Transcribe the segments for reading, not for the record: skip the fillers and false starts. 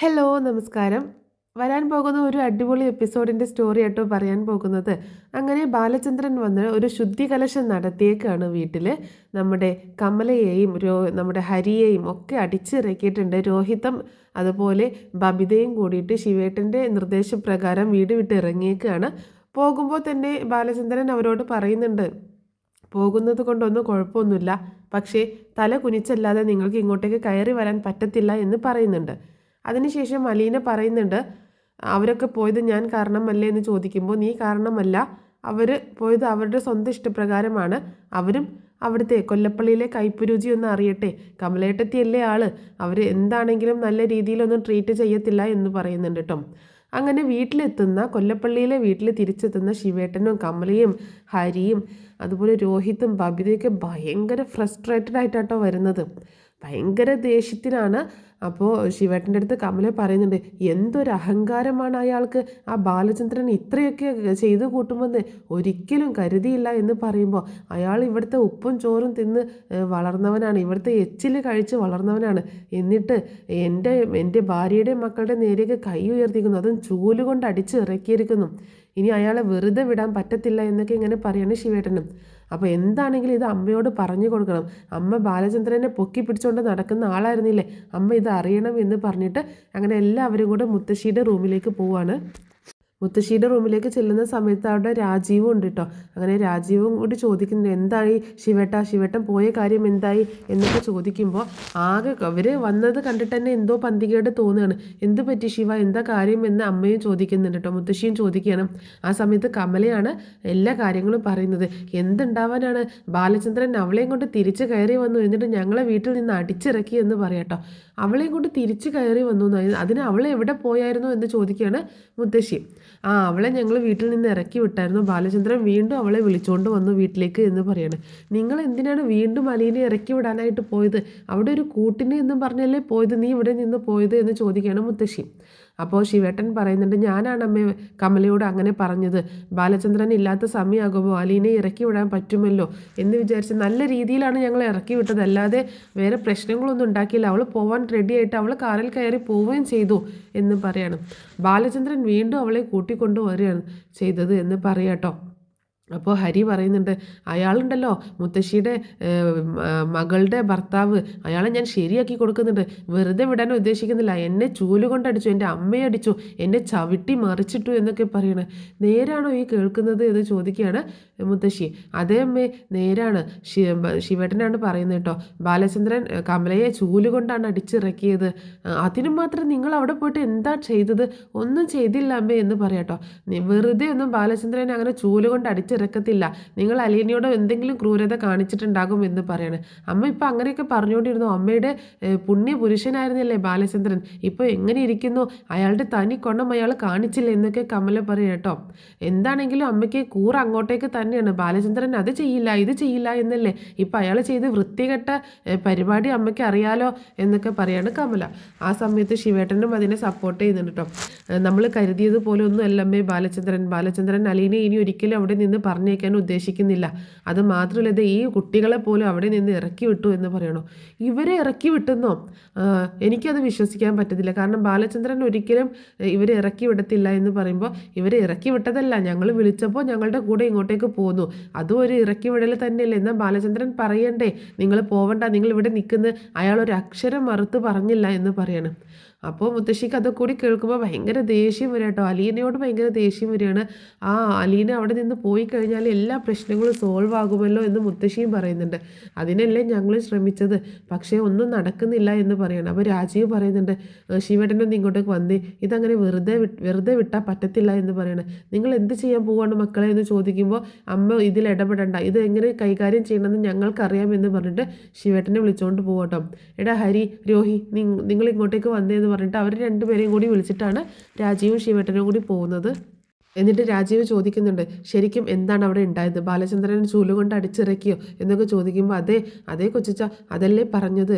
Hello നമസ്കാരം. വരാൻ പോകുന്ന ഒരു അടിപൊളി എപ്പിസോഡിൻ്റെ സ്റ്റോറി ആട്ടോ പറയാൻ പോകുന്നത്. അങ്ങനെ ബാലചന്ദ്രൻ വന്ന് ഒരു ശുദ്ധികലശം നടത്തിയേക്കാണ് വീട്ടിൽ. നമ്മുടെ കമലയെയും നമ്മുടെ ഹരിയെയും ഒക്കെ അടിച്ചിറക്കിയിട്ടുണ്ട്. രോഹിതം അതുപോലെ ബബിതയും കൂടിയിട്ട് ശിവേട്ടൻ്റെ നിർദ്ദേശപ്രകാരം വീട് വിട്ട് ഇറങ്ങിയേക്കാണ്. പോകുമ്പോൾ തന്നെ ബാലചന്ദ്രൻ അവരോട് പറയുന്നുണ്ട്, പോകുന്നത് കൊണ്ടൊന്നും കുഴപ്പമൊന്നുമില്ല, പക്ഷേ തല കുനിച്ചല്ലാതെ നിങ്ങൾക്ക് ഇങ്ങോട്ടേക്ക് കയറി വരാൻ പറ്റത്തില്ല എന്ന് പറയുന്നുണ്ട്. അതിനുശേഷം അലീന പറയുന്നുണ്ട്, അവരൊക്കെ പോയത് ഞാൻ കാരണമല്ലേ എന്ന് ചോദിക്കുമ്പോൾ, നീ കാരണമല്ല, അവർ പോയത് അവരുടെ സ്വന്തം ഇഷ്ടപ്രകാരമാണ്. അവരും അവിടുത്തെ കൊല്ലപ്പള്ളിയിലെ കൈപ്പുരുചി ഒന്ന് അറിയട്ടെ, കമലേട്ടത്തിയല്ലേ ആള്, അവർ എന്താണെങ്കിലും നല്ല രീതിയിലൊന്നും ട്രീറ്റ് ചെയ്യത്തില്ല എന്ന് പറയുന്നുണ്ട് കേട്ടോ. അങ്ങനെ കൊല്ലപ്പള്ളിയിലെ വീട്ടിൽ തിരിച്ചെത്തുന്ന ശിവേട്ടനും കമലയും ഹരിയും അതുപോലെ രോഹിത്തും ബബിതയൊക്കെ ഭയങ്കര ഫ്രസ്ട്രേറ്റഡ് ആയിട്ടാട്ടോ വരുന്നത്. ഭയങ്കര ദേഷ്യത്തിലാണ്. അപ്പോൾ ശിവേട്ടൻ്റെ അടുത്ത് കമല പറയുന്നുണ്ട്, എന്തൊരു അഹങ്കാരമാണ് അയാൾക്ക്, ആ ബാലചന്ദ്രൻ ഇത്രയൊക്കെ ചെയ്തു കൂട്ടുമെന്ന് ഒരിക്കലും കരുതിയില്ല എന്ന് പറയുമ്പോൾ, അയാൾ ഇവിടുത്തെ ഉപ്പും ചോറും തിന്ന് വളർന്നവനാണ്, ഇവിടുത്തെ എച്ചിൽ കഴിച്ച് വളർന്നവനാണ്. എന്നിട്ട് എൻ്റെ ഭാര്യയുടെ മക്കളുടെ നേരേക്ക് കൈ ഉയർത്തിക്കുന്നു, അതും ചൂലുകൊണ്ട് അടിച്ച് ഇറക്കിയിരിക്കുന്നു. ഇനി അയാളെ വെറുതെ വിടാൻ പറ്റത്തില്ല എന്നൊക്കെ ഇങ്ങനെ പറയാണ് ശിവേട്ടനും. അപ്പോൾ എന്താണെങ്കിലും ഇത് അമ്മയോട് പറഞ്ഞു കൊടുക്കണം. അമ്മ ബാലചന്ദ്രനെ പൊക്കി പിടിച്ചുകൊണ്ട് നടക്കുന്ന ആളായിരുന്നില്ലേ, അമ്മ ഇത് അറിയണം എന്ന് പറഞ്ഞിട്ട് അങ്ങനെ എല്ലാവരും കൂടെ മുത്തശ്ശിയുടെ റൂമിലേക്ക് പോവാണ്. മുത്തശ്ശിയുടെ റൂമിലേക്ക് ചെല്ലുന്ന സമയത്ത് അവിടെ രാജീവും ഉണ്ട് കേട്ടോ. അങ്ങനെ രാജീവും കൂടി ചോദിക്കുന്നുണ്ട്, എന്തായി ശിവേട്ടൻ പോയ കാര്യം എന്തായി എന്നൊക്കെ ചോദിക്കുമ്പോൾ, ആകെ അവർ വന്നത് കണ്ടിട്ട് തന്നെ എന്തോ പന്തികേട് തോന്നുകയാണ്. എന്ത് പറ്റി ശിവ, എന്താ കാര്യം എന്ന് അമ്മയും ചോദിക്കുന്നുണ്ട് കേട്ടോ, മുത്തശ്ശിയും ചോദിക്കുകയാണ്. ആ സമയത്ത് കമലയാണ് എല്ലാ കാര്യങ്ങളും പറയുന്നത്. എന്തുണ്ടാവാനാണ്, ബാലചന്ദ്രൻ അവളെയും കൊണ്ട് തിരിച്ച് കയറി വന്നു, എന്നിട്ട് ഞങ്ങളെ വീട്ടിൽ നിന്ന് അടിച്ചിറക്കി എന്ന് പറയാട്ടോ. അവളെയും കൊണ്ട് തിരിച്ച് കയറി വന്നു, അതിന് അവൾ എവിടെ പോയായിരുന്നു എന്ന് ചോദിക്കുകയാണ് മുത്തശ്ശി. അവളെ ഞങ്ങൾ വീട്ടിൽ നിന്ന് ഇറക്കി വിട്ടായിരുന്നു, ബാലചന്ദ്രൻ വീണ്ടും അവളെ വിളിച്ചുകൊണ്ട് വന്നു വീട്ടിലേക്ക് എന്ന് പറയാണ്. നിങ്ങൾ എന്തിനാണ് വീണ്ടും അലീനെ ഇറക്കി വിടാനായിട്ട് പോയത്, അവിടെ ഒരു കൂട്ടിന് എന്നും പറഞ്ഞല്ലേ പോയത്, നീ ഇവിടെ നിന്ന് പോയത് എന്ന് ചോദിക്കുകയാണ് മുത്തശ്ശി. അപ്പോൾ ശിവേട്ടൻ പറയുന്നുണ്ട്, ഞാനാണ് അമ്മ കമലയോട് അങ്ങനെ പറഞ്ഞത്, ബാലചന്ദ്രൻ ഇല്ലാത്ത സമയമാകുമ്പോൾ അലീനെ ഇറക്കി വിടാൻ പറ്റുമല്ലോ എന്ന് വിചാരിച്ച് നല്ല രീതിയിലാണ് ഞങ്ങൾ ഇറക്കി വിട്ടത്, അല്ലാതെ വേറെ പ്രശ്നങ്ങളൊന്നും ഉണ്ടാക്കിയില്ല. അവൾ പോവാൻ റെഡിയായിട്ട് അവൾ കാറിൽ കയറി പോവുകയും ചെയ്തു എന്ന് പറയാണ്. ബാലചന്ദ്രൻ വീണ്ടും അവളെ കൂട്ടിക്കൊണ്ടു വരികയാണ് ചെയ്തത് എന്ന് പറയാട്ടോ. അപ്പോൾ ഹരി പറയുന്നുണ്ട്, അയാളുണ്ടല്ലോ മുത്തശ്ശിയുടെ മകളുടെ ഭർത്താവ്, അയാളെ ഞാൻ ശരിയാക്കി കൊടുക്കുന്നുണ്ട്, വെറുതെ വിടാൻ ഉദ്ദേശിക്കുന്നില്ല. എന്നെ ചൂലുകൊണ്ട് അടിച്ചു, എൻ്റെ അമ്മയെ അടിച്ചു, എന്നെ ചവിട്ടി മറിച്ചിട്ടു എന്നൊക്കെ പറയണേ. നേരാണോ ഈ കേൾക്കുന്നത് എന്ന് ചോദിക്കുകയാണ് മുത്തശ്ശി. അതേ അമ്മേ, നേരാണ്. ശിവേട്ടനാണ് പറയുന്നത് കേട്ടോ, ബാലചന്ദ്രൻ കമലയെ ചൂലുകൊണ്ടാണ് അടിച്ചിറക്കിയത്. അതിനു മാത്രം നിങ്ങൾ അവിടെ പോയിട്ട് എന്താ ചെയ്തത്, ഒന്നും ചെയ്തില്ല അമ്മേ എന്ന് പറയാട്ടോ. വെറുതെ ഒന്നും ബാലചന്ദ്രനെ അങ്ങനെ ചൂലുകൊണ്ട് അടിച്ചിറക്കത്തില്ല, നിങ്ങൾ അലീനയോട് എന്തെങ്കിലും ക്രൂരത കാണിച്ചിട്ടുണ്ടാകും എന്ന് പറയാണ്. അമ്മ ഇപ്പം അങ്ങനെയൊക്കെ പറഞ്ഞുകൊണ്ടിരുന്നു, അമ്മയുടെ പുണ്യ പുരുഷനായിരുന്നില്ലേ ബാലചന്ദ്രൻ, ഇപ്പോൾ എങ്ങനെ ഇരിക്കുന്നു, അയാളുടെ തനി കൊണം അയാൾ കാണിച്ചില്ല എന്നൊക്കെ കമല പറയും കേട്ടോ. എന്താണെങ്കിലും അമ്മയ്ക്ക് കൂറ് അങ്ങോട്ടേക്ക് തന്നെയാണ്, ബാലചന്ദ്രൻ അത് ചെയ്യില്ല ഇത് ചെയ്യില്ല എന്നല്ലേ ഇപ്പം അയാൾ ചെയ്ത് വൃത്തികെട്ട പരിപാടി അമ്മയ്ക്ക് അറിയാലോ എന്നൊക്കെ പറയാണ് കമല. ആ സമയത്ത് ശിവേട്ടനും അതിനെ സപ്പോർട്ട് ചെയ്യുന്നുണ്ട് കേട്ടോ. നമ്മൾ കരുതിയതുപോലെ ഒന്നും അല്ല അമ്മേ ബാലചന്ദ്രൻ അലീനെ ഇനി ഒരിക്കലും അവിടെ നിന്ന് പറഞ്ഞേക്കാൻ ഉദ്ദേശിക്കുന്നില്ല. അത് മാത്രമല്ല, ഈ കുട്ടികളെ പോലും അവിടെ നിന്ന് ഇറക്കി വിട്ടു എന്ന് പറയണോ, ഇവരെ ഇറക്കി വിട്ടുന്നോ? എനിക്കത് വിശ്വസിക്കാൻ പറ്റത്തില്ല. കാരണം ബാലചന്ദ്രൻ ഒരിക്കലും ഇവരെ ഇറക്കി വിടത്തില്ല എന്ന് പറയുമ്പോൾ, ഇവരെ ഇറക്കി വിട്ടതല്ല, ഞങ്ങൾ വിളിച്ചപ്പോൾ ഞങ്ങളുടെ കൂടെ ഇങ്ങോട്ടേക്ക് പോന്നു, അതും ഒരു ഇറക്കി വിടൽ തന്നെയല്ലേ. എന്നാൽ ബാലചന്ദ്രൻ പറയണ്ടേ, നിങ്ങൾ പോവണ്ട, നിങ്ങൾ ഇവിടെ നിൽക്കുന്ന അയാൾ ഒരു അക്ഷരം മറുത്ത് പറഞ്ഞില്ല എന്ന് പറയാണ്. അപ്പോൾ മുത്തശ്ശിക്ക് അതൊക്കെ കൂടി കേൾക്കുമ്പോൾ ഭയങ്കര ദേഷ്യം വരിക കേട്ടോ, അലീനയോട് ഭയങ്കര ദേഷ്യം വരികയാണ്. അലീന അവിടെ നിന്ന് പോയി കഴിഞ്ഞാൽ എല്ലാ പ്രശ്നങ്ങളും സോൾവ് ആകുമല്ലോ എന്ന് മുത്തശ്ശിയും പറയുന്നുണ്ട്. അതിനല്ലേ ഞങ്ങൾ ശ്രമിച്ചത്, പക്ഷേ ഒന്നും നടക്കുന്നില്ല എന്ന് പറയണം. അപ്പോൾ രാജീവ് പറയുന്നുണ്ട്, ശിവേട്ടനൊന്നും ഇങ്ങോട്ടേക്ക് വന്നേ, ഇതങ്ങനെ വെറുതെ വിട്ടാൽ പറ്റത്തില്ല എന്ന് പറയണം. നിങ്ങൾ എന്ത് ചെയ്യാൻ പോവാണ് മക്കളെ എന്ന് ചോദിക്കുമ്പോൾ, അമ്മ ഇതിൽ ഇടപെടണ്ട, ഇത് എങ്ങനെ കൈകാര്യം ചെയ്യണമെന്ന് ഞങ്ങൾക്കറിയാമെന്ന് പറഞ്ഞിട്ട് ശിവേട്ടനെ വിളിച്ചുകൊണ്ട് പോകട്ടോ. എടാ ഹരി, രോഹി, നിങ്ങൾ ഇങ്ങോട്ടേക്ക് വന്നേന്ന് പറഞ്ഞിട്ട് അവർ രണ്ടുപേരെയും കൂടി വിളിച്ചിട്ടാണ് രാജീവും ശിവേട്ടനും കൂടി പോകുന്നത്. എന്നിട്ട് രാജീവ് ചോദിക്കുന്നുണ്ട്, ശരിക്കും എന്താണ് അവിടെ ഉണ്ടായത്, ബാലചന്ദ്രൻ ചൂലുകൊണ്ട് അടിച്ചിറക്കിയോ എന്നൊക്കെ ചോദിക്കുമ്പോൾ, അതേ കൊച്ചിച്ച, അതല്ലേ പറഞ്ഞത്,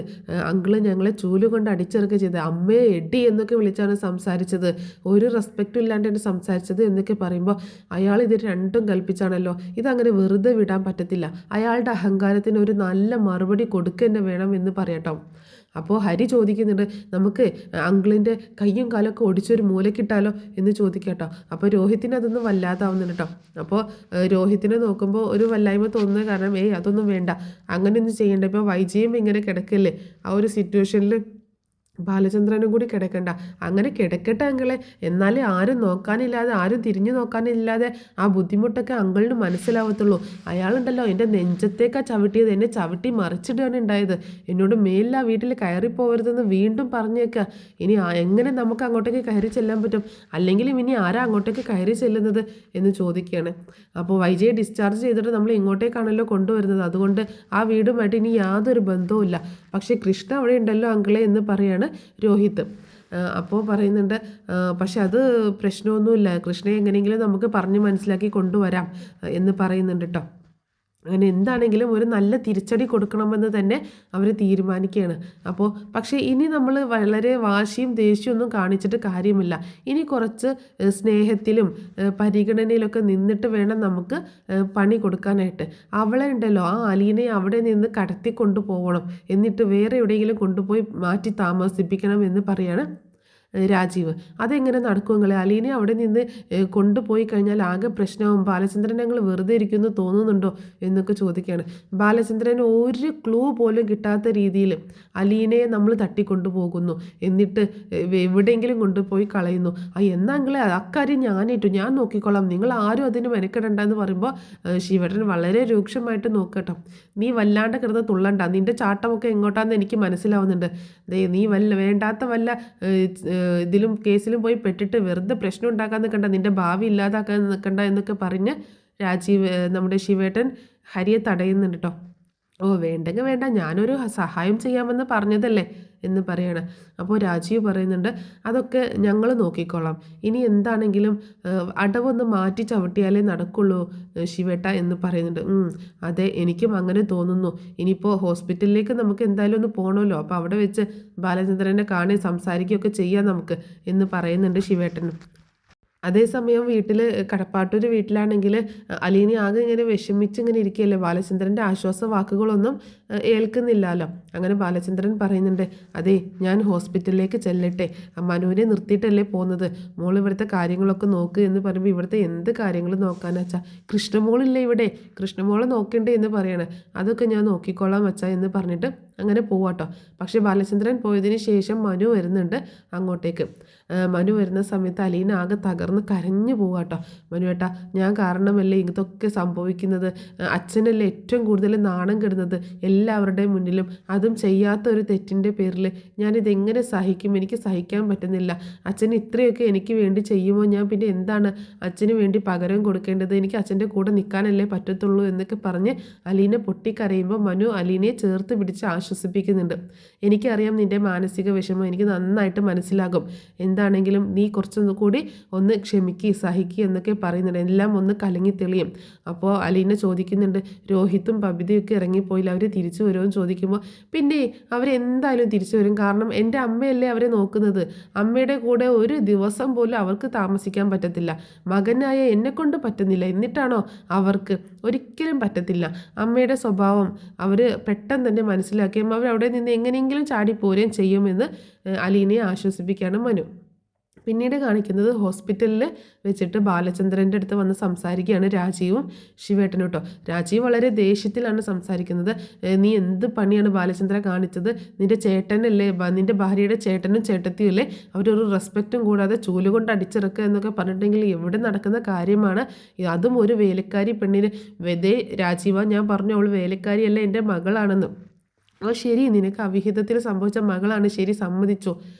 അങ്കിള് ഞങ്ങളെ ചൂലുകൊണ്ട് അടിച്ചിറക്കുക ചെയ്ത്, അമ്മയെ എടി എന്നൊക്കെ വിളിച്ചാണ് സംസാരിച്ചത്, ഒരു റെസ്പെക്റ്റും ഇല്ലാണ്ടാണ് സംസാരിച്ചത് എന്നൊക്കെ പറയുമ്പോൾ, അയാൾ ഇത് രണ്ടും കൽപ്പിച്ചാണല്ലോ, ഇതങ്ങനെ വെറുതെ വിടാൻ പറ്റത്തില്ല, അയാളുടെ അഹങ്കാരത്തിന് ഒരു നല്ല മറുപടി കൊടുക്കുക തന്നെ വേണം എന്ന് പറയട്ടോ. അപ്പോൾ ഹരി ചോദിക്കുന്നുണ്ട്, നമുക്ക് അങ്കിളിൻ്റെ കയ്യും കാലൊക്കെ ഒടിച്ചൊരു മൂലക്കിട്ടാലോ എന്ന് ചോദിക്കട്ടോ. അപ്പോൾ രോഹിത്തിന് അതൊന്നും വല്ലാതാവുന്നുണ്ട് കേട്ടോ. അപ്പോൾ രോഹിത്തിനെ നോക്കുമ്പോൾ ഒരു വല്ലായ്മ തോന്നുന്നത് കാരണം അതൊന്നും വേണ്ട, അങ്ങനെയൊന്നും ചെയ്യണ്ട, ഇപ്പോൾ വൈജയും ഇങ്ങനെ കിടക്കല്ലേ, ആ ഒരു സിറ്റുവേഷനിൽ ബാലചന്ദ്രനും കൂടി കിടക്കണ്ട, അങ്ങനെ കിടക്കട്ടെ അങ്കിളെ, എന്നാലേ ആരും നോക്കാനില്ലാതെ ആരും തിരിഞ്ഞു നോക്കാനില്ലാതെ ആ ബുദ്ധിമുട്ടൊക്കെ അങ്കിളിന് മനസ്സിലാവത്തുള്ളൂ. അയാളുണ്ടല്ലോ എൻ്റെ നെഞ്ചത്തേക്കാ ചവിട്ടിയത്, എന്നെ ചവിട്ടി മറിച്ചിട്ടാണ് ഉണ്ടായത്, എന്നോട് മേലിൽ ആ വീട്ടിൽ കയറിപ്പോവരുതെന്ന് വീണ്ടും പറഞ്ഞേക്കുക. ഇനി എങ്ങനെ നമുക്ക് അങ്ങോട്ടേക്ക് കയറി ചെല്ലാൻ പറ്റും, അല്ലെങ്കിലും ഇനി ആരാ അങ്ങോട്ടേക്ക് കയറി ചെല്ലുന്നത് എന്ന് ചോദിക്കുകയാണ്. അപ്പോൾ വൈജയെ ഡിസ്ചാർജ് ചെയ്തിട്ട് നമ്മൾ ഇങ്ങോട്ടേക്കാണല്ലോ കൊണ്ടുവരുന്നത്, അതുകൊണ്ട് ആ വീടുമായിട്ട് ഇനി യാതൊരു ബന്ധവുമില്ല. പക്ഷേ കൃഷ്ണ അവിടെ ഉണ്ടല്ലോ അങ്കിളെ എന്ന് പറയാണ് രോഹിത്. അപ്പോൾ പറയുന്നുണ്ട്, പക്ഷെ അത് പ്രശ്നമൊന്നുമില്ല, കൃഷ്ണയെ എങ്ങനെയെങ്കിലും നമുക്ക് പറഞ്ഞ് മനസ്സിലാക്കി കൊണ്ടുവരാം എന്ന് പറയുന്നുണ്ട് കേട്ടോ. അങ്ങനെ എന്താണെങ്കിലും ഒരു നല്ല തിരിച്ചടി കൊടുക്കണമെന്ന് തന്നെ അവർ തീരുമാനിക്കുകയാണ്. അപ്പോൾ പക്ഷേ ഇനി നമ്മൾ വളരെ വാശിയും ദേഷ്യമൊന്നും കാണിച്ചിട്ട് കാര്യമില്ല, ഇനി കുറച്ച് സ്നേഹത്തിലും പരിഗണനയിലൊക്കെ നിന്നിട്ട് വേണം നമുക്ക് പണി കൊടുക്കാനായിട്ട്. അവളെ ഉണ്ടല്ലോ, ആ അലീനയെ അവിടെ നിന്ന് കടത്തി കൊണ്ടുപോകണം, എന്നിട്ട് വേറെ എവിടെയെങ്കിലും കൊണ്ടുപോയി മാറ്റി താമസിപ്പിക്കണം എന്ന് പറയാണ് രാജീവ്. അതെങ്ങനെ നടക്കുമെങ്കിലേ, അലീനെ അവിടെ നിന്ന് കൊണ്ടുപോയി കഴിഞ്ഞാൽ ആകെ പ്രശ്നവും, ബാലചന്ദ്രൻ ഞങ്ങൾ വെറുതെ ഇരിക്കുമെന്ന് തോന്നുന്നുണ്ടോ എന്നൊക്കെ ചോദിക്കുകയാണ്. ബാലചന്ദ്രന് ഒരു ക്ലൂ പോലും കിട്ടാത്ത രീതിയിൽ അലീനയെ നമ്മൾ തട്ടിക്കൊണ്ടുപോകുന്നു, എന്നിട്ട് എവിടെയെങ്കിലും കൊണ്ടുപോയി കളയുന്നു. എന്നാങ്കിലേ അക്കാര്യം ഞാനേറ്റു, ഞാൻ നോക്കിക്കോളാം, നിങ്ങൾ ആരും അതിന് മെനക്കെടണ്ട എന്ന് പറയുമ്പോൾ ശിവേട്ടൻ വളരെ രൂക്ഷമായിട്ട് നോക്കട്ടോ. നീ വല്ലാണ്ട് കിടന്ന് തുള്ളണ്ട, നിൻ്റെ ചാട്ടമൊക്കെ എങ്ങോട്ടാന്ന് എനിക്ക് മനസ്സിലാവുന്നുണ്ട്, നീ വേണ്ടാത്ത വല്ല ഇതിലും കേസിലും പോയി പെട്ടിട്ട് വെറുതെ പ്രശ്നം ഉണ്ടാക്കാൻ നിൽക്കണ്ട, നിൻ്റെ ഭാവി ഇല്ലാതാക്കാൻ നിൽക്കണ്ട എന്നൊക്കെ പറഞ്ഞ് നമ്മുടെ ശിവേട്ടൻ ഹരിയെ തടയുന്നുണ്ട് കേട്ടോ. വേണ്ടെങ്കിൽ വേണ്ട, ഞാനൊരു സഹായം ചെയ്യാമെന്ന് പറഞ്ഞതല്ലേ എന്ന് പറയാണ്. അപ്പോൾ രാജീവ് പറയുന്നുണ്ട്, അതൊക്കെ ഞങ്ങൾ നോക്കിക്കോളാം, ഇനി എന്താണെങ്കിലും അടവൊന്ന് മാറ്റി ചവിട്ടിയാലേ നടക്കുള്ളൂ ശിവേട്ട എന്ന് പറയുന്നുണ്ട്. അതെ, എനിക്കും അങ്ങനെ തോന്നുന്നു, ഇനിയിപ്പോൾ ഹോസ്പിറ്റലിലേക്ക് നമുക്ക് എന്തായാലും ഒന്ന് പോകണമല്ലോ, അപ്പോൾ അവിടെ വെച്ച് ബാലചന്ദ്രനെ കാണി സംസാരിക്കുകയൊക്കെ ചെയ്യാം നമുക്ക് എന്ന് പറയുന്നുണ്ട് ശിവേട്ടനും. അതേസമയം വീട്ടിൽ കടപ്പാട്ടൂർ വീട്ടിലാണെങ്കിൽ അലീന ആകെ ഇങ്ങനെ വിഷമിച്ചിങ്ങനെ ഇരിക്കുകയല്ലേ, ബാലചന്ദ്രൻ്റെ ആശ്വാസ വാക്കുകളൊന്നും ഏൽക്കുന്നില്ലല്ലോ. അങ്ങനെ ബാലചന്ദ്രൻ പറയുന്നുണ്ട്, അതെ ഞാൻ ഹോസ്പിറ്റലിലേക്ക് ചെല്ലട്ടെ, മനുവിനെ നിർത്തിയിട്ടല്ലേ പോകുന്നത്, മോൾ ഇവിടുത്തെ കാര്യങ്ങളൊക്കെ നോക്ക് എന്ന് പറയുമ്പോൾ ഇവിടുത്തെ എന്ത് കാര്യങ്ങൾ നോക്കാനാ അച്ഛാ, കൃഷ്ണമോളില്ലേ ഇവിടെ, കൃഷ്ണമോളെ നോക്കണ്ടേ എന്ന് പറയണേ, അതൊക്കെ ഞാൻ നോക്കിക്കോളാം അച്ഛാ എന്ന് പറഞ്ഞിട്ട് അങ്ങനെ പോവാട്ടോ. പക്ഷേ ബാലചന്ദ്രൻ പോയതിന് ശേഷം മനു വരുന്നുണ്ട് അങ്ങോട്ടേക്ക്. മനു വരുന്ന സമയത്ത് അലീന ആകെ തകർന്ന് കരഞ്ഞു പോവാട്ടോ. മനുവേട്ടാ, ഞാൻ കാരണമല്ലേ ഇതൊക്കെ സംഭവിക്കുന്നത്, അച്ഛനല്ലേ ഏറ്റവും കൂടുതൽ നാണം കെടുന്നത് എല്ലാവരുടെയും മുന്നിലും, അതും ചെയ്യാത്ത ഒരു തെറ്റിൻ്റെ പേരിൽ ഞാനിതെങ്ങനെ സഹിക്കും, എനിക്ക് സഹിക്കാൻ പറ്റുന്നില്ല, അച്ഛൻ ഇത്രയൊക്കെ എനിക്ക് വേണ്ടി ചെയ്യുമ്പോൾ ഞാൻ പിന്നെ എന്താണ് അച്ഛന് വേണ്ടി പകരം കൊടുക്കേണ്ടത്, എനിക്ക് അച്ഛൻ്റെ കൂടെ നിൽക്കാനല്ലേ പറ്റത്തുള്ളൂ എന്നൊക്കെ പറഞ്ഞ് അലീന പൊട്ടിക്കരയുമ്പോൾ മനു അലീനയെ ചേർത്ത് പിടിച്ച് ആശ്വസിപ്പിക്കുന്നുണ്ട്. എനിക്കറിയാം നിൻ്റെ മാനസിക വിഷമം, എനിക്ക് നന്നായിട്ട് മനസ്സിലാകും, എന്താണെങ്കിലും നീ കുറച്ചൊന്നു കൂടി ഒന്ന് ക്ഷമിക്കുക, സഹിക്കുക എന്നൊക്കെ പറയുന്നുണ്ട്, എല്ലാം ഒന്ന് കലങ്ങി തെളിയും. അപ്പോൾ അലീന ചോദിക്കുന്നുണ്ട്, രോഹിത്തും ബബിതയൊക്കെ ഇറങ്ങിപ്പോയില്ല, അവർ തിരിച്ചു വരുമെന്ന് ചോദിക്കുമ്പോൾ പിന്നെ അവരെന്തായാലും തിരിച്ചു വരും, കാരണം എൻ്റെ അമ്മയല്ലേ അവരെ നോക്കുന്നത്, അമ്മയുടെ കൂടെ ഒരു ദിവസം പോലും അവർക്ക് താമസിക്കാൻ പറ്റത്തില്ല, മകനായ എന്നെക്കൊണ്ട് പറ്റുന്നില്ല, എന്നിട്ടാണോ അവർക്ക്, ഒരിക്കലും പറ്റത്തില്ല, അമ്മയുടെ സ്വഭാവം അവർ പെട്ടെന്ന് തന്നെ മനസ്സിലാക്കുകയും അവരവിടെ നിന്ന് എങ്ങനെയെങ്കിലും ചാടിപ്പോരുകയും ചെയ്യുമെന്ന് അലീനയെ ആശ്വസിപ്പിക്കുകയാണ് മനു. പിന്നീട് കാണിക്കുന്നത് ഹോസ്പിറ്റലിൽ വെച്ചിട്ട് ബാലചന്ദ്രൻ്റെ അടുത്ത് വന്ന് സംസാരിക്കുകയാണ് രാജീവും ശിവേട്ടനും കേട്ടോ. രാജീവ് വളരെ ദേഷ്യത്തിലാണ് സംസാരിക്കുന്നത്. നീ എന്ത് പണിയാണ് ബാലചന്ദ്ര കാണിച്ചത്, നിൻ്റെ ചേട്ടനല്ലേ, നിൻ്റെ ഭാര്യയുടെ ചേട്ടനും ചേട്ടത്തിയും അല്ലേ, അവരൊരു റെസ്പെക്റ്റും കൂടാതെ ചൂലുകൊണ്ട് അടിച്ചിറക്കുക എന്നൊക്കെ പറഞ്ഞിട്ടുണ്ടെങ്കിൽ എവിടെ നടക്കുന്ന കാര്യമാണ്, അതും ഒരു വേലക്കാരി പെണ്ണിന്. വെതേ രാജീവ, ഞാൻ പറഞ്ഞു അവൾ വേലക്കാരിയല്ല, എൻ്റെ മകളാണെന്ന്. അപ്പോൾ ശരി, നിനക്ക് അവിഹിതത്തിൽ സംഭവിച്ച മകളാണ്, ശരി സമ്മതിച്ചു,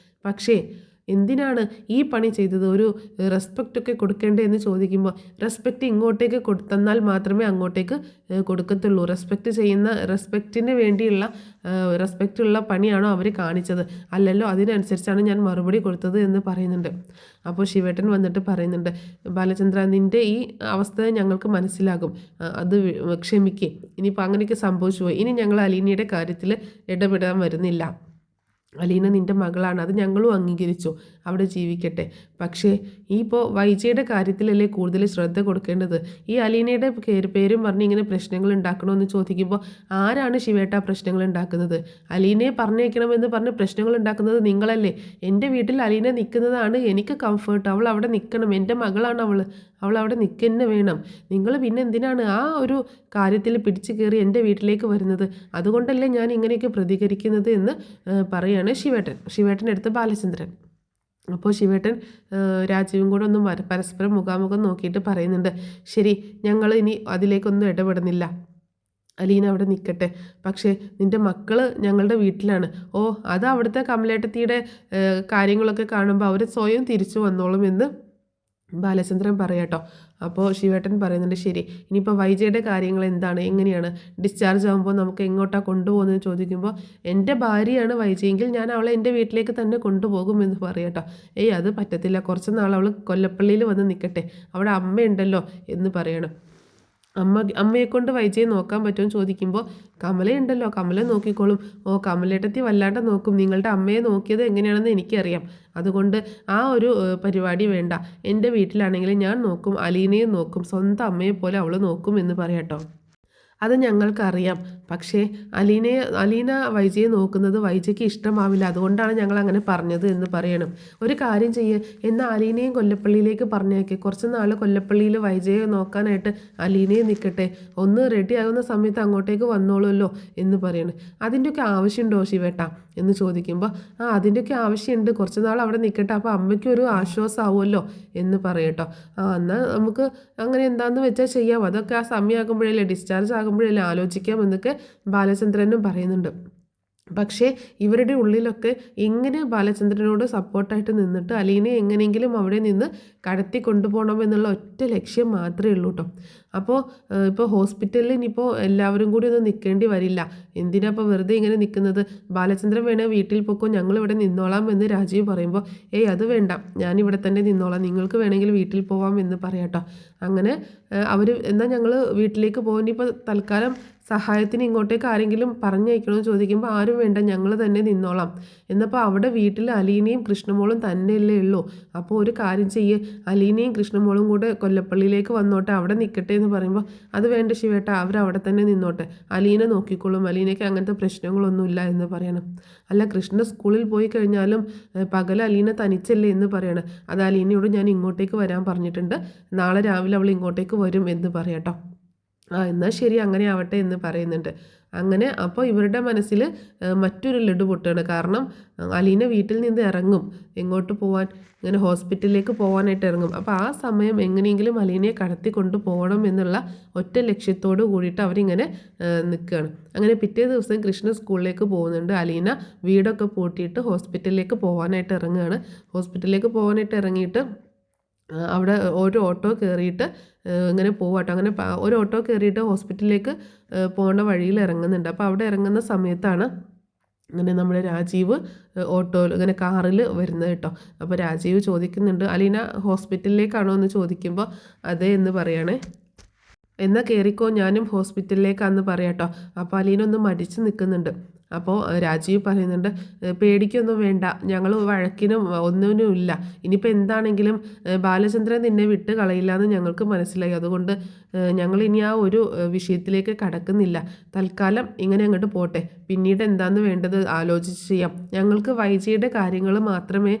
പക്ഷേ എന്തിനാണ് ഈ പണി ചെയ്തത്, ഒരു റെസ്പെക്റ്റൊക്കെ കൊടുക്കേണ്ടേ എന്ന് ചോദിക്കുമ്പോൾ റെസ്പെക്റ്റ് ഇങ്ങോട്ടേക്ക് തന്നാൽ മാത്രമേ അങ്ങോട്ടേക്ക് കൊടുക്കത്തുള്ളൂ, റെസ്പെക്റ്റിന് വേണ്ടിയുള്ള റെസ്പെക്റ്റുള്ള പണിയാണോ അവർ കാണിച്ചത്, അല്ലല്ലോ, അതിനനുസരിച്ചാണ് ഞാൻ മറുപടി കൊടുത്തത് എന്ന് പറയുന്നുണ്ട്. അപ്പോൾ ശിവേട്ടൻ വന്നിട്ട് പറയുന്നുണ്ട്, ബാലചന്ദ്ര നിൻ്റെ ഈ അവസ്ഥ ഞങ്ങൾക്ക് മനസ്സിലാകും, അത് ക്ഷമിക്കേ, ഇനിയിപ്പോൾ അങ്ങനെയൊക്കെ സംഭവിച്ചു പോയി, ഇനി ഞങ്ങൾ അലീനയുടെ കാര്യത്തിൽ ഇടപെടാൻ വരുന്നില്ല, അലീന നിൻ്റെ മകളാണ്, അത് ഞങ്ങളും അംഗീകരിച്ചു, അവിടെ ജീവിക്കട്ടെ. പക്ഷേ ഇപ്പോൾ വൈജയുടെ കാര്യത്തിലല്ലേ കൂടുതൽ ശ്രദ്ധ കൊടുക്കേണ്ടത്. ഈ അലീനയുടെ പേരും പറഞ്ഞ് ഇങ്ങനെ പ്രശ്നങ്ങൾ ഉണ്ടാക്കണമെന്ന് ചോദിക്കുമ്പോൾ ആരാണ് ശിവേട്ട പ്രശ്നങ്ങൾ ഉണ്ടാക്കുന്നത്? അലീനയെ പറഞ്ഞേക്കണമെന്ന് പറഞ്ഞ് പ്രശ്നങ്ങൾ ഉണ്ടാക്കുന്നത് നിങ്ങളല്ലേ? എൻ്റെ വീട്ടിൽ അലീന നിൽക്കുന്നതാണ് എനിക്ക് കംഫർട്ട്. അവൾ അവിടെ നിൽക്കണം. എൻ്റെ മകളാണ് അവൾ അവിടെ നിൽക്കുക വേണം. നിങ്ങൾ പിന്നെ എന്തിനാണ് ആ ഒരു കാര്യത്തിൽ പിടിച്ചു കയറി എൻ്റെ വീട്ടിലേക്ക് വരുന്നത്? അതുകൊണ്ടല്ലേ ഞാൻ ഇങ്ങനെയൊക്കെ പ്രതികരിക്കുന്നത് എന്ന് പറയാണ് ശിവേട്ടൻ്റെ അടുത്ത് ബാലചന്ദ്രൻ. അപ്പോൾ ശിവേട്ടൻ രാജീവും കൂടെ ഒന്ന് പരസ്പരം മുഖാമുഖം നോക്കിയിട്ട് പറയുന്നുണ്ട്, ശരി, ഞങ്ങൾ ഇനി അതിലേക്കൊന്നും ഇടപെടുന്നില്ല. അലീന അവിടെ നിൽക്കട്ടെ. പക്ഷേ നിൻ്റെ മക്കൾ ഞങ്ങളുടെ വീട്ടിലാണ്. ഓ, അത് അവിടുത്തെ കമലേട്ടത്തിയുടെ കാര്യങ്ങളൊക്കെ കാണുമ്പോൾ അവർ സ്വയം തിരിച്ചു വന്നോളും എന്ന് ബാലചന്ദ്രൻ പറയാട്ടോ. അപ്പോൾ ശിവേട്ടൻ പറയുന്നുണ്ട്, ശരി, ഇനിയിപ്പോൾ വൈജയുടെ കാര്യങ്ങൾ എന്താണ്, എങ്ങനെയാണ് ഡിസ്ചാർജ് ആകുമ്പോൾ നമുക്ക് എങ്ങോട്ടാണ് കൊണ്ടുപോകുന്നത് ചോദിക്കുമ്പോൾ എൻ്റെ ഭാര്യയാണ് വൈജയെങ്കിൽ ഞാൻ അവളെ എൻ്റെ വീട്ടിലേക്ക് തന്നെ കൊണ്ടുപോകുമെന്ന് പറയാട്ടോ. അത് പറ്റത്തില്ല, കുറച്ച് നാൾ അവൾ കൊല്ലപ്പള്ളിയിൽ വന്ന് നിൽക്കട്ടെ, അവിടെ അമ്മയുണ്ടല്ലോ എന്ന് പറയണം. അമ്മയെക്കൊണ്ട് വൈജയെ നോക്കാൻ പറ്റുമെന്ന് ചോദിക്കുമ്പോൾ കമലയുണ്ടല്ലോ, കമല നോക്കിക്കോളും. ഓ, കമലേട്ടത്തി വല്ലാണ്ട് നോക്കും. നിങ്ങളുടെ അമ്മയെ നോക്കിയത് എങ്ങനെയാണെന്ന് എനിക്കറിയാം. അതുകൊണ്ട് ആ ഒരു പരിപാടി വേണ്ട. എൻ്റെ വീട്ടിലാണെങ്കിൽ ഞാൻ നോക്കും, അലീനയെ നോക്കും, സ്വന്തം അമ്മയെ പോലെ അവൾ നോക്കും എന്ന് പറയാട്ടോ. അത് ഞങ്ങൾക്കറിയാം. പക്ഷേ അലീന വൈജയെ നോക്കുന്നത് വൈജയ്ക്ക് ഇഷ്ടമാവില്ല. അതുകൊണ്ടാണ് ഞങ്ങൾ അങ്ങനെ പറഞ്ഞത് എന്ന് പറയണം. ഒരു കാര്യം ചെയ്യുക, എന്നാൽ അലീനയും കൊല്ലപ്പള്ളിയിലേക്ക് പറഞ്ഞേക്കെ. കുറച്ച് നാൾ കൊല്ലപ്പള്ളിയിൽ വൈജയെ നോക്കാനായിട്ട് അലീനയെ നിൽക്കട്ടെ. ഒന്ന് റെഡി ആകുന്ന സമയത്ത് അങ്ങോട്ടേക്ക് വന്നോളുമല്ലോ എന്ന് പറയണം. അതിൻ്റെയൊക്കെ ആവശ്യമുണ്ടോ ശിവേട്ട എന്ന് ചോദിക്കുമ്പോൾ അതിൻ്റെയൊക്കെ ആവശ്യമുണ്ട്. കുറച്ച് നാൾ അവിടെ നിൽക്കട്ടെ, അപ്പോൾ അമ്മയ്ക്കൊരു ആശ്വാസമാവുമല്ലോ എന്ന് പറയട്ടോ. എന്നാൽ നമുക്ക് അങ്ങനെ എന്താണെന്ന് വെച്ചാൽ ചെയ്യാം. അതൊക്കെ ആ സമയമാകുമ്പോഴല്ലേ, ഡിസ്ചാർജ് ആകുമ്പോഴല്ലേ ആലോചിക്കാം എന്നൊക്കെ ബാലചന്ദ്രനും പറയുന്നുണ്ട്. പക്ഷേ ഇവരുടെ ഉള്ളിലൊക്കെ എങ്ങനെ ബാലചന്ദ്രനോട് സപ്പോർട്ടായിട്ട് നിന്നിട്ട് അലീനെ എങ്ങനെയെങ്കിലും അവിടെ നിന്ന് കടത്തി കൊണ്ടുപോകണമെന്നുള്ള ഒറ്റ ലക്ഷ്യം മാത്രമേ ഉള്ളൂ കേട്ടോ. ഇപ്പോൾ ഹോസ്പിറ്റലിൽ ഇനിയിപ്പോൾ എല്ലാവരും കൂടി ഒന്നും നിൽക്കേണ്ടി വരില്ല. എന്തിനാ ഇപ്പോൾ വെറുതെ ഇങ്ങനെ നിൽക്കുന്നത്? ബാലചന്ദ്രൻ വേണേൽ വീട്ടിൽ പോക്കോ, ഞങ്ങളിവിടെ നിന്നോളാം എന്ന് രാജീവ് പറയുമ്പോൾ അത് വേണ്ട, ഞാനിവിടെ തന്നെ നിന്നോളാം, നിങ്ങൾക്ക് വേണമെങ്കിൽ വീട്ടിൽ പോവാം എന്ന് പറയാട്ടോ. അങ്ങനെ എന്നാൽ ഞങ്ങൾ വീട്ടിലേക്ക് പോകാൻ ഇപ്പോൾ തൽക്കാലം സഹായത്തിന് ഇങ്ങോട്ടേക്ക് ആരെങ്കിലും പറഞ്ഞയക്കണമെന്ന് ചോദിക്കുമ്പോൾ ആരും വേണ്ട, ഞങ്ങൾ തന്നെ നിന്നോളാം. എന്നപ്പോൾ അവിടെ വീട്ടിൽ അലീനയും കൃഷ്ണമോളും തന്നെയല്ലേ ഉള്ളൂ. അപ്പോൾ ഒരു കാര്യം ചെയ്യ്, അലീനയും കൃഷ്ണമോളും കൂടെ കൊല്ലപ്പള്ളിയിലേക്ക് വന്നോട്ടെ, അവിടെ നിൽക്കട്ടെ എന്ന് പറയുമ്പോൾ അത് വേണ്ട ശിവേട്ട, അവരവിടെ തന്നെ നിന്നോട്ടെ, അലീന നോക്കിക്കോളും, അലീനയ്ക്ക് അങ്ങനത്തെ പ്രശ്നങ്ങളൊന്നുമില്ല എന്ന് പറയണം. അല്ല, കൃഷ്ണ സ്കൂളിൽ പോയി കഴിഞ്ഞാലും പകൽ അലീന തനിച്ചല്ലേ എന്ന് പറയണം. അത് അലീനയോട് ഞാൻ ഇങ്ങോട്ടേക്ക് വരാൻ പറഞ്ഞിട്ടുണ്ട്, നാളെ രാവിലെ അവൾ ഇങ്ങോട്ടേക്ക് വരും എന്ന് പറയാട്ടോ. എന്നാൽ ശരി, അങ്ങനെ ആവട്ടെ എന്ന് പറയുന്നുണ്ട്. അങ്ങനെ അപ്പോൾ ഇവരുടെ മനസ്സിൽ മറ്റൊരു ലഡു പൊട്ടുകയാണ്. കാരണം അലീന വീട്ടിൽ നിന്ന് ഇറങ്ങും, എങ്ങോട്ട് പോകാൻ, ഇങ്ങനെ ഹോസ്പിറ്റലിലേക്ക് പോകാനായിട്ട് ഇറങ്ങും. അപ്പോൾ ആ സമയം എങ്ങനെയെങ്കിലും അലീനയെ കടത്തി കൊണ്ടു പോകണം എന്നുള്ള ഒറ്റ ലക്ഷ്യത്തോട് കൂടിയിട്ട് അവരിങ്ങനെ നിൽക്കുകയാണ്. അങ്ങനെ പിറ്റേ ദിവസം കൃഷ്ണ സ്കൂളിലേക്ക് പോകുന്നുണ്ട്. അലീന വീടൊക്കെ പൂട്ടിയിട്ട് ഹോസ്പിറ്റലിലേക്ക് പോകാനായിട്ട് ഇറങ്ങുകയാണ്. ഹോസ്പിറ്റലിലേക്ക് പോകാനായിട്ട് ഇറങ്ങിയിട്ട് അവിടെ ഒരു ഓട്ടോ കയറിയിട്ട് ഇങ്ങനെ പോവാട്ടോ. അങ്ങനെ ഒരു ഓട്ടോ കയറിയിട്ട് ഹോസ്പിറ്റലിലേക്ക് പോകേണ്ട വഴിയിൽ ഇറങ്ങുന്നുണ്ട്. അപ്പോൾ അവിടെ ഇറങ്ങുന്ന സമയത്താണ് അങ്ങനെ നമ്മുടെ രാജീവ് ഓട്ടോയിൽ ഇങ്ങനെ കാറിൽ വരുന്നത് കേട്ടോ. അപ്പോൾ രാജീവ് ചോദിക്കുന്നുണ്ട്, അലീന ഹോസ്പിറ്റലിലേക്കാണോ എന്ന് ചോദിക്കുമ്പോൾ അതെ എന്ന് പറയണേ. എന്നാൽ കയറിക്കോ, ഞാനും ഹോസ്പിറ്റലിലേക്കാണെന്ന് പറയാട്ടോ. അപ്പോൾ അലീന ഒന്ന് മടിച്ച് നിൽക്കുന്നുണ്ട്. അപ്പോൾ രാജീവ് പറയുന്നുണ്ട്, പേടിക്കൊന്നും വേണ്ട, ഞങ്ങൾ വഴക്കിനും ഒന്നിനും ഇല്ല. ഇനിയിപ്പോൾ എന്താണെങ്കിലും ബാലചന്ദ്രൻ നിന്നെ വിട്ട് കളയില്ല എന്ന് ഞങ്ങൾക്ക് മനസ്സിലായി. അതുകൊണ്ട് ഞങ്ങൾ ഇനി ആ ഒരു വിഷയത്തിലേക്ക് കടക്കുന്നില്ല. തൽക്കാലം ഇങ്ങനെ അങ്ങോട്ട് പോട്ടെ, പിന്നീട് എന്താണെന്ന് വേണ്ടത് ആലോചിച്ച് ചെയ്യാം. ഞങ്ങൾക്ക് വൈജയുടെ കാര്യങ്ങൾ മാത്രമേ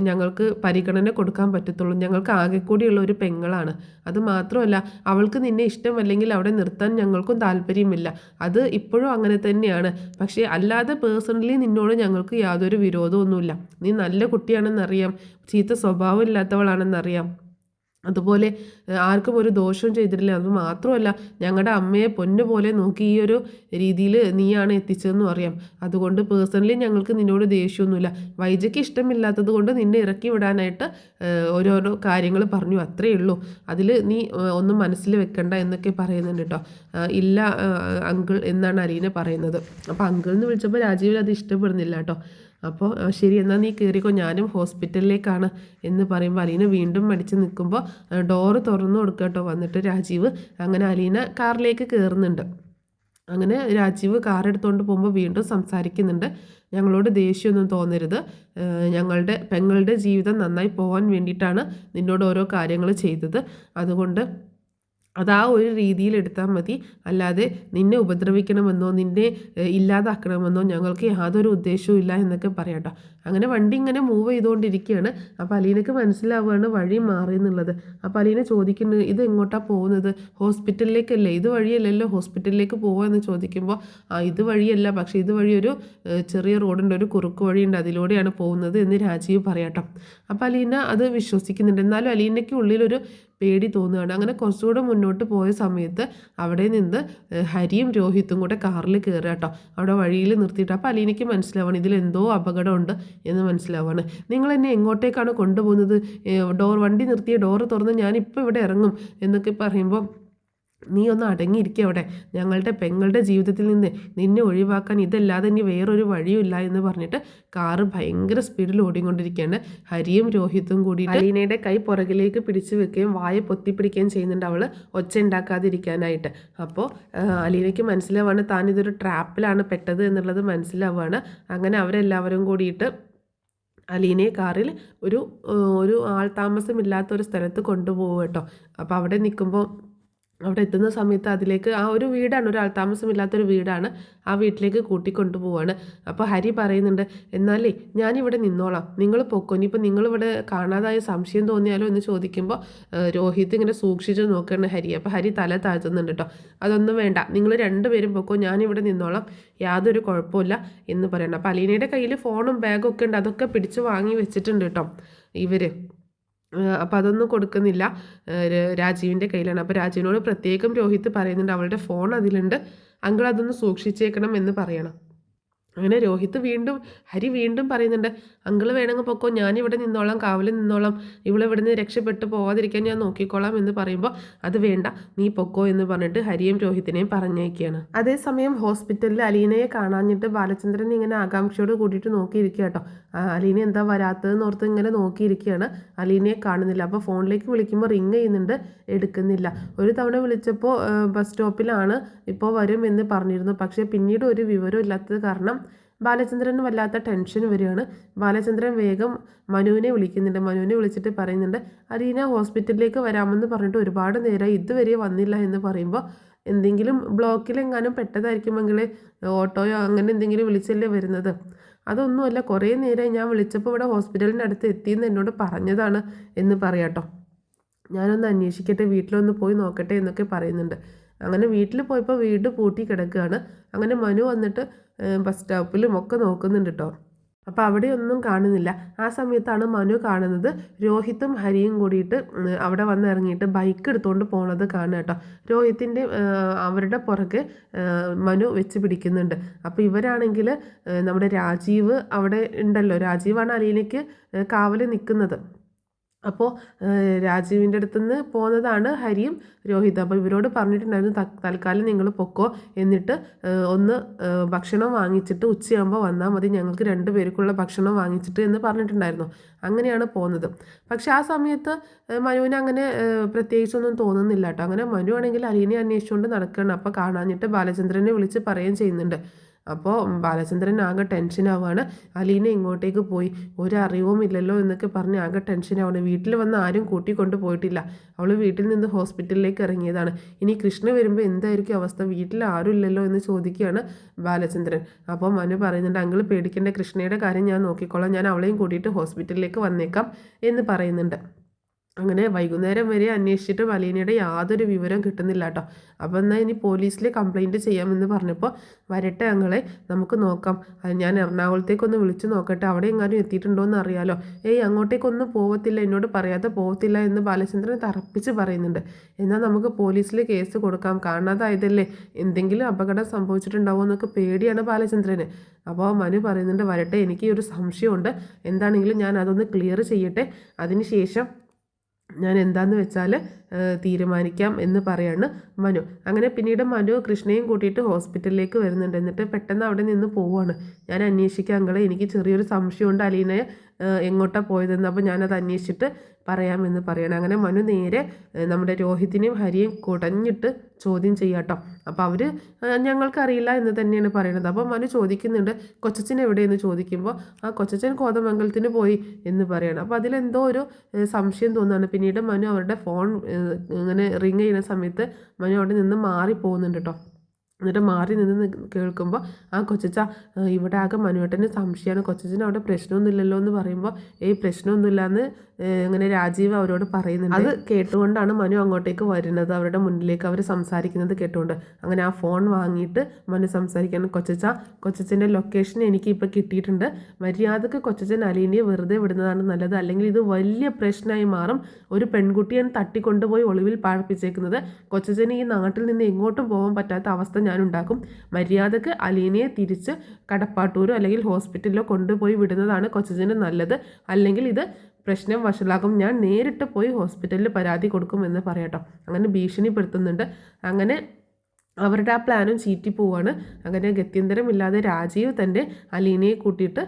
ഞങ്ങൾക്ക് പരിഗണന കൊടുക്കാൻ പറ്റത്തുള്ളൂ. ഞങ്ങൾക്ക് ആകെ കൂടിയുള്ള ഒരു പെങ്ങളാണ്. അത് മാത്രമല്ല, അവൾക്ക് നിന്നെ ഇഷ്ടമല്ലെങ്കിൽ അവിടെ നിർത്താൻ ഞങ്ങൾക്കും താല്പര്യമില്ല. അത് ഇപ്പോഴും അങ്ങനെ തന്നെയാണ്. പക്ഷേ അല്ലാതെ പേഴ്സണലി നിന്നോട് ഞങ്ങൾക്ക് യാതൊരു വിരോധമൊന്നുമില്ല. നീ നല്ല കുട്ടിയാണെന്നറിയാം, ചീത്ത സ്വഭാവം ഇല്ലാത്തവളാണെന്നറിയാം. അതുപോലെ ആർക്കും ഒരു ദോഷവും ചെയ്തിട്ടില്ല. അത് മാത്രമല്ല, ഞങ്ങളുടെ അമ്മയെ പൊന്നു പോലെ നോക്കി ഈ ഒരു രീതിയിൽ നീയാണ് എത്തിച്ചതെന്നും അറിയാം. അതുകൊണ്ട് പേഴ്സണലി ഞങ്ങൾക്ക് നിന്നോട് ദേഷ്യമൊന്നുമില്ല. വൈജയ്ക്ക് ഇഷ്ടമില്ലാത്തത് കൊണ്ട് നിന്നെ ഇറക്കി വിടാനായിട്ട് ഓരോരോ കാര്യങ്ങൾ പറഞ്ഞു, അത്രയേ ഉള്ളൂ. അതിൽ നീ ഒന്നും മനസ്സിൽ വെക്കണ്ട എന്നൊക്കെ പറയുന്നുണ്ട് കേട്ടോ. ഇല്ല അങ്കിൾ എന്നാണ് അലീന പറയുന്നത്. അപ്പോൾ അങ്കിൾ എന്ന് വിളിച്ചപ്പോൾ രാജീവിന് അത് ഇഷ്ടപ്പെടുന്നില്ല കേട്ടോ. അപ്പോൾ ശരി, എന്നാൽ നീ കയറിക്കോ, ഞാനും ഹോസ്പിറ്റലിലേക്കാണ് എന്ന് പറയുമ്പോൾ അലീന വീണ്ടും മടിച്ച് നിൽക്കുമ്പോൾ ഡോറ് തുറന്നു കൊടുക്കുക കേട്ടോ. വന്നിട്ട് രാജീവ് അങ്ങനെ അലീന കാറിലേക്ക് കയറുന്നുണ്ട്. അങ്ങനെ രാജീവ് കാർ എടുത്തുകൊണ്ട് പോകുമ്പോൾ വീണ്ടും സംസാരിക്കുന്നുണ്ട്. ഞങ്ങളോട് ദേഷ്യമൊന്നും തോന്നരുത്, ഞങ്ങളുടെ പെങ്ങളുടെ ജീവിതം നന്നായി പോകാൻ വേണ്ടിയിട്ടാണ് നിന്നോട് ഓരോ കാര്യങ്ങൾ ചെയ്തത്. അതുകൊണ്ട് അത് ആ ഒരു രീതിയിൽ എടുത്താൽ മതി, അല്ലാതെ നിന്നെ ഉപദ്രവിക്കണമെന്നോ നിന്നെ ഇല്ലാതാക്കണമെന്നോ ഞങ്ങൾക്ക് യാതൊരു ഉദ്ദേശവും ഇല്ല എന്നൊക്കെ പറയാം കേട്ടോ. അങ്ങനെ വണ്ടി ഇങ്ങനെ മൂവ് ചെയ്തുകൊണ്ടിരിക്കുകയാണ്. അപ്പോൾ അലീനക്ക് മനസ്സിലാവുകയാണ് വഴി മാറി എന്നുള്ളത്. അപ്പോൾ അലീന ചോദിക്കുന്നത്, ഇത് എങ്ങോട്ടാണ് പോകുന്നത്? ഹോസ്പിറ്റലിലേക്കല്ലേ? ഇത് വഴിയല്ലല്ലോ ഹോസ്പിറ്റലിലേക്ക് പോകുക എന്ന് ചോദിക്കുമ്പോൾ, ഇത് വഴിയല്ല, പക്ഷേ ഇത് വഴി ഒരു ചെറിയ റോഡുണ്ട്, ഒരു കുറുക്ക് വഴിയുണ്ട്, അതിലൂടെയാണ് പോകുന്നത് എന്ന് രാജീവ് പറയാട്ടോ. അപ്പോൾ അലീന അത് വിശ്വസിക്കുന്നുണ്ട്. എന്നാലും അലീനയ്ക്ക് ഉള്ളിലൊരു പേടി തോന്നുകയാണ്. അങ്ങനെ കുറച്ചുകൂടെ മുന്നോട്ട് പോയ സമയത്ത് അവിടെ നിന്ന് ഹരിയും രോഹിത്തും കൂടെ കാറിൽ കയറുക കേട്ടോ. അവിടെ വഴിയിൽ നിർത്തിയിട്ട് അപ്പോൾ അലീനയ്ക്ക് മനസ്സിലാവണം ഇതിലെന്തോ അപകടമുണ്ട് എന്ന് മനസ്സിലാവാണ്. നിങ്ങൾ എന്നെ എങ്ങോട്ടേക്കാണ് കൊണ്ടുപോകുന്നത്? വണ്ടി നിർത്തിയ ഡോറ് തുറന്ന് ഞാനിപ്പോൾ ഇവിടെ ഇറങ്ങും എന്നൊക്കെ പറയുമ്പോൾ, നീ ഒന്ന് അടങ്ങിയിരിക്കുക അവിടെ, ഞങ്ങളുടെ പെങ്ങളുടെ ജീവിതത്തിൽ നിന്ന് നിന്നെ ഒഴിവാക്കാൻ ഇതല്ലാതെ ഇനി വേറൊരു വഴിയുമില്ല എന്ന് പറഞ്ഞിട്ട് കാറ് ഭയങ്കര സ്പീഡിൽ ഓടിക്കൊണ്ടിരിക്കുകയാണ്. ഹരിയും രോഹിത്തും കൂടി അലീനയുടെ കൈ പുറകിലേക്ക് പിടിച്ചു വെക്കുകയും വായ പൊത്തിപ്പിടിക്കുകയും ചെയ്യുന്നുണ്ട്, അവൾ ഒച്ച ഉണ്ടാക്കാതിരിക്കാനായിട്ട്. അപ്പോൾ അലീനയ്ക്ക് മനസ്സിലാവാണ് താൻ ഇതൊരു ട്രാപ്പിലാണ് പെട്ടത് എന്നുള്ളത് മനസ്സിലാവുകയാണ്. അങ്ങനെ അവരെല്ലാവരും കൂടിയിട്ട് അലീനയെ കാറിൽ ഒരു ആൾ താമസമില്ലാത്തൊരു സ്ഥലത്ത് കൊണ്ടുപോകും കേട്ടോ. അപ്പോൾ അവിടെ നിൽക്കുമ്പോൾ, അവിടെ എത്തുന്ന സമയത്ത് അതിലേക്ക് ഒരു വീടാണ്, ഒരു ആൾതാമസമില്ലാത്തൊരു വീടാണ്, ആ വീട്ടിലേക്ക് കൂട്ടിക്കൊണ്ടു പോവാണ്. അപ്പോൾ ഹരി പറയുന്നുണ്ട്, എന്നാലേ ഞാനിവിടെ നിന്നോളാം, നിങ്ങൾ പൊക്കോ, ഇനിയിപ്പോൾ നിങ്ങളിവിടെ കാണാതായ സംശയം തോന്നിയാലോ എന്ന് ചോദിക്കുമ്പോൾ രോഹിത് ഇങ്ങനെ സൂക്ഷിച്ച് നോക്കുകയാണ് ഹരി. അപ്പോൾ ഹരി തല താഴ്ത്തുന്നുണ്ട് കേട്ടോ. അതൊന്നും വേണ്ട, നിങ്ങൾ രണ്ടുപേരും പൊക്കോ, ഞാനിവിടെ നിന്നോളാം, യാതൊരു കുഴപ്പമില്ല എന്ന് പറയണം. അപ്പോൾ അലീനയുടെ കയ്യിൽ ഫോണും ബാഗും ഒക്കെ ഉണ്ട്, അതൊക്കെ പിടിച്ച് വാങ്ങി വെച്ചിട്ടുണ്ട് കേട്ടോ ഇവർ. അപ്പോൾ അതൊന്നും കൊടുക്കുന്നില്ല, രാജീവിൻ്റെ കയ്യിലാണ്. അപ്പോൾ രാജീവിനോട് പ്രത്യേകം രോഹിത് പറയുന്നുണ്ട് അവളുടെ ഫോൺ അതിലുണ്ട്, അങ്കിൾ അതൊന്ന് സൂക്ഷിച്ചേക്കണം എന്ന് പറയണം. അങ്ങനെ ഹരി വീണ്ടും പറയുന്നുണ്ട്, അങ്കിൾ വേണമെങ്കിൽ പൊക്കോ, ഞാനിവിടെ നിന്നോളാം, കാവലിൽ നിന്നോളാം, ഇവിടെ നിന്ന് രക്ഷപ്പെട്ട് പോവാതിരിക്കാൻ ഞാൻ നോക്കിക്കോളാം എന്ന് പറയുമ്പോൾ, അത് വേണ്ട, നീ പൊക്കോ എന്ന് പറഞ്ഞിട്ട് ഹരിയും രോഹിത്തിനെയും പറഞ്ഞയക്കുകയാണ്. അതേസമയം ഹോസ്പിറ്റലിൽ അലീനയെ കാണാഞ്ഞിട്ട് ബാലചന്ദ്രൻ ഇങ്ങനെ ആകാംക്ഷയോട് കൂടിയിട്ട് നോക്കിയിരിക്കുക കേട്ടോ. അലീന എന്താ വരാത്തതെന്ന് ഓർത്ത് ഇങ്ങനെ നോക്കിയിരിക്കുകയാണ്, അലീനയെ കാണുന്നില്ല. അപ്പോൾ ഫോണിലേക്ക് വിളിക്കുമ്പോൾ റിങ് ചെയ്യുന്നുണ്ട്, എടുക്കുന്നില്ല. ഒരു തവണ വിളിച്ചപ്പോൾ ബസ് സ്റ്റോപ്പിലാണ്, ഇപ്പോൾ വരും എന്ന് പറഞ്ഞിരുന്നു. പക്ഷേ പിന്നീട് ഒരു വിവരം ഇല്ലാത്തത് കാരണം ബാലചന്ദ്രന് വല്ലാത്ത ടെൻഷൻ വരികയാണ്. ബാലചന്ദ്രൻ വേഗം മനുവിനെ വിളിക്കുന്നുണ്ട്. മനുവിനെ വിളിച്ചിട്ട് പറയുന്നുണ്ട്, അലീന ഹോസ്പിറ്റലിലേക്ക് വരാമെന്ന് പറഞ്ഞിട്ട് ഒരുപാട് നേരം ഇതുവരെ വന്നില്ല എന്ന് പറയുമ്പോൾ, എന്തെങ്കിലും ബ്ലോക്കിലെങ്ങാനും പെട്ടതായിരിക്കുമെങ്കിൽ ഓട്ടോയോ അങ്ങനെ എന്തെങ്കിലും വിളിച്ചല്ലേ വരുന്നത്, അതൊന്നുമല്ല, കുറേ നേരം ഞാൻ വിളിച്ചപ്പോൾ ഇവിടെ ഹോസ്പിറ്റലിൻ്റെ അടുത്ത് എത്തിയെന്ന് എന്നോട് പറഞ്ഞതാണ് എന്ന് പറയാട്ടോ. ഞാനൊന്ന് അന്വേഷിക്കട്ടെ, വീട്ടിലൊന്ന് പോയി നോക്കട്ടെ എന്നൊക്കെ പറയുന്നുണ്ട്. അങ്ങനെ വീട്ടിൽ പോയപ്പോൾ വീട് പൂട്ടി കിടക്കുകയാണ്. അങ്ങനെ മനു വന്നിട്ട് ബസ് സ്റ്റോപ്പിലും ഒക്കെ നോക്കുന്നുണ്ട് കേട്ടോ. അപ്പോൾ അവിടെയൊന്നും കാണുന്നില്ല. ആ സമയത്താണ് മനു കാണുന്നത് രോഹിത്തും ഹരിയും കൂടിയിട്ട് അവിടെ വന്ന് ഇറങ്ങിയിട്ട് ബൈക്ക് എടുത്തുകൊണ്ട് പോണത് കാണുക കേട്ടോ. രോഹിത്തിൻ്റെ അവരുടെ പുറകെ മനു വെച്ച് പിടിക്കുന്നുണ്ട്. അപ്പോൾ ഇവരാണെങ്കിൽ നമ്മുടെ രാജീവ് അവിടെ ഉണ്ടല്ലോ, രാജീവാണ് അലീനയ്ക്ക് കാവൽ നിൽക്കുന്നത്. അപ്പോൾ രാജീവിൻ്റെ അടുത്ത് നിന്ന് പോകുന്നതാണ് ഹരിയും രോഹിത്. അപ്പോൾ ഇവരോട് പറഞ്ഞിട്ടുണ്ടായിരുന്നു, തൽക്കാലം നിങ്ങൾ പൊക്കോ, എന്നിട്ട് ഒന്ന് ഭക്ഷണം വാങ്ങിച്ചിട്ട് ഉച്ചയാകുമ്പോൾ വന്നാൽ മതി, ഞങ്ങൾക്ക് 2 പേർക്കുള്ള ഭക്ഷണം വാങ്ങിച്ചിട്ട് എന്ന് പറഞ്ഞിട്ടുണ്ടായിരുന്നു. അങ്ങനെയാണ് പോകുന്നത്. പക്ഷെ ആ സമയത്ത് മനുവിന് അങ്ങനെ പ്രത്യേകിച്ചൊന്നും തോന്നുന്നില്ല കേട്ടോ. അങ്ങനെ മനു ആണെങ്കിൽ അലീനെ അന്വേഷിച്ചുകൊണ്ട് നടക്കുകയാണ്. അപ്പോൾ കാണാഞ്ഞിട്ട് ബാലചന്ദ്രനെ വിളിച്ച് പറയുകയും ചെയ്യുന്നുണ്ട്. അപ്പോൾ ബാലചന്ദ്രൻ ആകെ ടെൻഷനാവുകയാണ്. അലീന ഇങ്ങോട്ടേക്ക് പോയി, ഒരു അറിവും ഇല്ലല്ലോ എന്നൊക്കെ പറഞ്ഞ് ആകെ ടെൻഷനാവുകയാണ്. വീട്ടിൽ വന്ന് ആരും കൂട്ടിക്കൊണ്ട് പോയിട്ടില്ല, അവൾ വീട്ടിൽ നിന്ന് ഹോസ്പിറ്റലിലേക്ക് ഇറങ്ങിയതാണ്. ഇനി കൃഷ്ണ വരുമ്പോൾ എന്തായിരിക്കും അവസ്ഥ, വീട്ടിൽ ആരും ഇല്ലല്ലോ എന്ന് ചോദിക്കുകയാണ് ബാലചന്ദ്രൻ. അപ്പോൾ മനു പറയുന്നുണ്ട്, അങ്കിൾ പേടിക്കേണ്ട, കൃഷ്ണയുടെ കാര്യം ഞാൻ നോക്കിക്കോളാം, ഞാൻ അവളെയും കൂട്ടിയിട്ട് ഹോസ്പിറ്റലിലേക്ക് വന്നേക്കാം എന്ന് പറയുന്നുണ്ട്. അങ്ങനെ വൈകുന്നേരം വരെ അന്വേഷിച്ചിട്ട് അലീനയുടെ യാതൊരു വിവരം കിട്ടുന്നില്ല കേട്ടോ. അപ്പോൾ എന്നാൽ ഇനി പോലീസിൽ കംപ്ലയിൻറ്റ് ചെയ്യാമെന്ന് പറഞ്ഞപ്പോൾ, വരട്ടെ അങ്ങളെ, നമുക്ക് നോക്കാം, ഞാൻ എറണാകുളത്തേക്കൊന്ന് വിളിച്ച് നോക്കട്ടെ, അവിടെ എങ്ങാനും എത്തിയിട്ടുണ്ടോ എന്ന് അറിയാലോ. അങ്ങോട്ടേക്കൊന്നും പോകത്തില്ല, എന്നോട് പറയാതെ പോകത്തില്ല എന്ന് ബാലചന്ദ്രൻ തറപ്പിച്ച് പറയുന്നുണ്ട്. എന്നാൽ നമുക്ക് പോലീസിൽ കേസ് കൊടുക്കാം, കാണാതായതല്ലേ, എന്തെങ്കിലും അപകടം സംഭവിച്ചിട്ടുണ്ടാവുമോ എന്നൊക്കെ പേടിയാണ് ബാലചന്ദ്രന്. അപ്പോൾ മനു പറയുന്നുണ്ട്, വരട്ടെ, എനിക്ക് ഒരു സംശയമുണ്ട്, എന്താണെങ്കിലും ഞാൻ അതൊന്ന് ക്ലിയർ ചെയ്യട്ടെ, അതിന് ശേഷം ഞാൻ എന്താണെന്ന് വെച്ചാൽ തീരുമാനിക്കാം എന്ന് പറയാണ് മനു. അങ്ങനെ പിന്നീട് മനു കൃഷ്ണയും കൂട്ടിയിട്ട് ഹോസ്പിറ്റലിലേക്ക് വരുന്നുണ്ട്. എന്നിട്ട് പെട്ടെന്ന് അവിടെ നിന്ന് പോവുകയാണ്. ഞാൻ അന്വേഷിക്കാം അങ്കളെ, എനിക്ക് ചെറിയൊരു സംശയമുണ്ട് അലീനയെ എങ്ങോട്ടാണ് പോയതെന്ന്, അപ്പോൾ ഞാനത് അന്വേഷിച്ചിട്ട് പറയാമെന്ന് പറയണം. അങ്ങനെ മനു നേരെ നമ്മുടെ രോഹിത്തിനെയും ഹരിയെയും കുടഞ്ഞിട്ട് ചോദ്യം ചെയ്യാട്ടോ. അപ്പോൾ അവർ ഞങ്ങൾക്കറിയില്ല എന്ന് തന്നെയാണ് പറയുന്നത്. അപ്പോൾ മനു ചോദിക്കുന്നുണ്ട് കൊച്ചച്ഛൻ എവിടെയെന്ന് ചോദിക്കുമ്പോൾ ആ കൊച്ചച്ഛൻ കോതമംഗലത്തിന് പോയി എന്ന് പറയണം. അപ്പോൾ അതിലെന്തോ ഒരു സംശയം തോന്നുകയാണ്. പിന്നീട് മനു അവരുടെ ഫോൺ ഇങ്ങനെ റിങ് ചെയ്യുന്ന സമയത്ത് മനു അവിടെ നിന്ന് മാറി പോകുന്നുണ്ട് കേട്ടോ. എന്നിട്ട് മാറി നിന്ന് കേൾക്കുമ്പോൾ ആ കൊച്ചച്ച ഇവിടെ ആകെ മനുവേട്ടന് സംശയമാണ്, കൊച്ചച്ചന് അവിടെ പ്രശ്നമൊന്നുമില്ലല്ലോ എന്ന് പറയുമ്പോൾ പ്രശ്നമൊന്നുമില്ല എന്ന് ഇങ്ങനെ രാജീവ് അവരോട് പറയുന്നുണ്ട്. അത് കേട്ടുകൊണ്ടാണ് മനു അങ്ങോട്ടേക്ക് വരുന്നത്, അവരുടെ മുന്നിലേക്ക് അവർ സംസാരിക്കുന്നത് കേട്ടുകൊണ്ട്. അങ്ങനെ ആ ഫോൺ വാങ്ങിയിട്ട് മനു സംസാരിക്കണം. കൊച്ചച്ചൻ്റെ ലൊക്കേഷൻ എനിക്ക് ഇപ്പോൾ കിട്ടിയിട്ടുണ്ട്, മര്യാദക്ക് കൊച്ചച്ചൻ അലീനയെ വെറുതെ വിടുന്നതാണ് നല്ലത്, അല്ലെങ്കിൽ ഇത് വലിയ പ്രശ്നമായി മാറും. ഒരു പെൺകുട്ടിയാണ് തട്ടിക്കൊണ്ടുപോയി ഒളിവിൽ പാർപ്പിച്ചേക്കുന്നത്, കൊച്ചച്ചന് ഈ നാട്ടിൽ നിന്ന് എങ്ങോട്ടും പോകാൻ പറ്റാത്ത അവസ്ഥ ഞാൻ ഉണ്ടാക്കും. മര്യാദക്ക് അലീനയെ തിരിച്ച് കടപ്പാട്ടൂരോ അല്ലെങ്കിൽ ഹോസ്പിറ്റലിലോ കൊണ്ടുപോയി വിടുന്നതാണ് കൊച്ചച്ചന് നല്ലത്, അല്ലെങ്കിൽ ഇത് പ്രശ്നം വഷളാകും, ഞാൻ നേരിട്ട് പോയി ഹോസ്പിറ്റലിൽ പരാതി കൊടുക്കുമെന്ന് പറയട്ടോ. അങ്ങനെ ഭീഷണിപ്പെടുത്തുന്നുണ്ട്. അങ്ങനെ അവരുടെ ആ പ്ലാനും ചീറ്റി പോവാണ്. അങ്ങനെ ഗത്യന്തരമില്ലാതെ രാജീവ് തൻ്റെ അലീനയെ കൂട്ടിയിട്ട്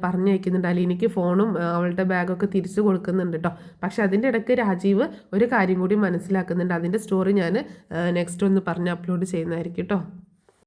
പറഞ്ഞയക്കുന്നുണ്ട്. അലീനയ്ക്ക് ഫോണും അവളുടെ ബാഗൊക്കെ തിരിച്ചു കൊടുക്കുന്നുണ്ട് കേട്ടോ. പക്ഷെ അതിൻ്റെ ഇടയ്ക്ക് രാജീവ് ഒരു കാര്യം കൂടി മനസ്സിലാക്കുന്നുണ്ട്. അതിൻ്റെ സ്റ്റോറി ഞാൻ നെക്സ്റ്റ് ഒന്ന് പറഞ്ഞ് അപ്ലോഡ് ചെയ്യുന്നതായിരിക്കും കേട്ടോ.